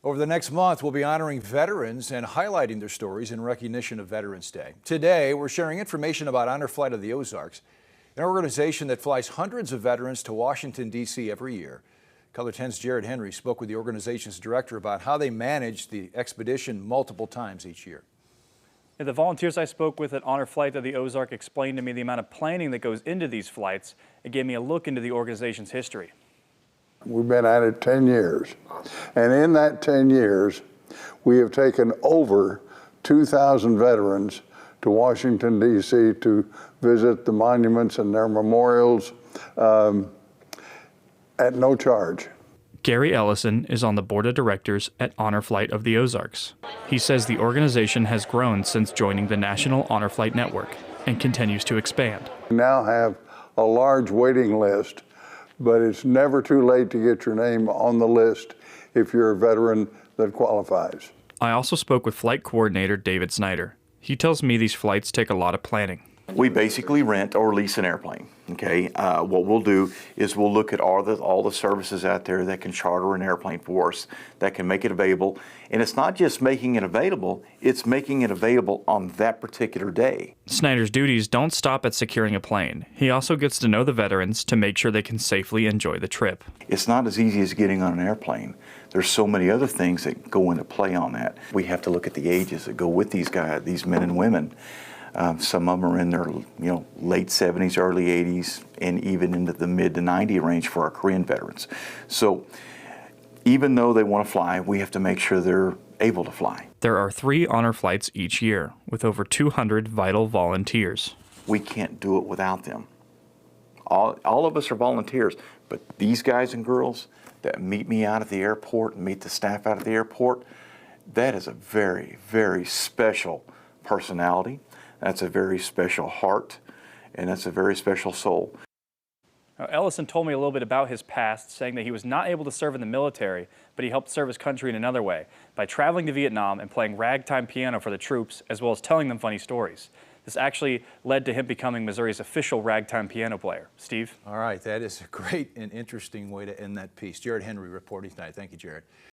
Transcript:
Over the next month, we'll be honoring veterans and highlighting their stories in recognition of Veterans Day. Today, we're sharing information about Honor Flight of the Ozarks, an organization that flies hundreds of veterans to Washington, D.C. every year. Color 10's Jared Henry spoke with the organization's director about how they manage the expedition multiple times each year. The volunteers I spoke with at Honor Flight of the Ozark explained to me the amount of planning that goes into these flights. It gave me a look into the organization's history. We've been at it 10 years, and in that 10 years, we have taken over 2,000 veterans to Washington, D.C. to visit the monuments and their memorials at no charge. Gary Ellison is on the board of directors at Honor Flight of the Ozarks. He says the organization has grown since joining the National Honor Flight Network and continues to expand. We now have a large waiting list, but it's never too late to get your name on the list if you're a veteran that qualifies. I also spoke with flight coordinator David Snyder. He tells me these flights take a lot of planning. We basically rent or lease an airplane. Okay, what we'll do is we'll look at all the services out there that can charter an airplane for us, that can make it available. And it's not just making it available, it's making it available on that particular day. Snyder's duties don't stop at securing a plane. He also gets to know the veterans to make sure they can safely enjoy the trip. It's not as easy as getting on an airplane. There's so many other things that go into play on that. We have to look at the ages that go with these guys, these men and women. Some of them are in their late 70s, early 80s, and even into the mid to 90 range for our Korean veterans. So even though they want to fly, we have to make sure they're able to fly. There are 3 honor flights each year with over 200 vital volunteers. We can't do it without them. All of us are volunteers, but these guys and girls that meet me out at the airport and meet the staff out at the airport, that is a very, very special personality. That's a very special heart, and that's a very special soul. Now, Ellison told me a little bit about his past, saying that he was not able to serve in the military, but he helped serve his country in another way, by traveling to Vietnam and playing ragtime piano for the troops, as well as telling them funny stories. This actually led to him becoming Missouri's official ragtime piano player. Steve? All right, that is a great and interesting way to end that piece. Jared Henry reporting tonight. Thank you, Jared.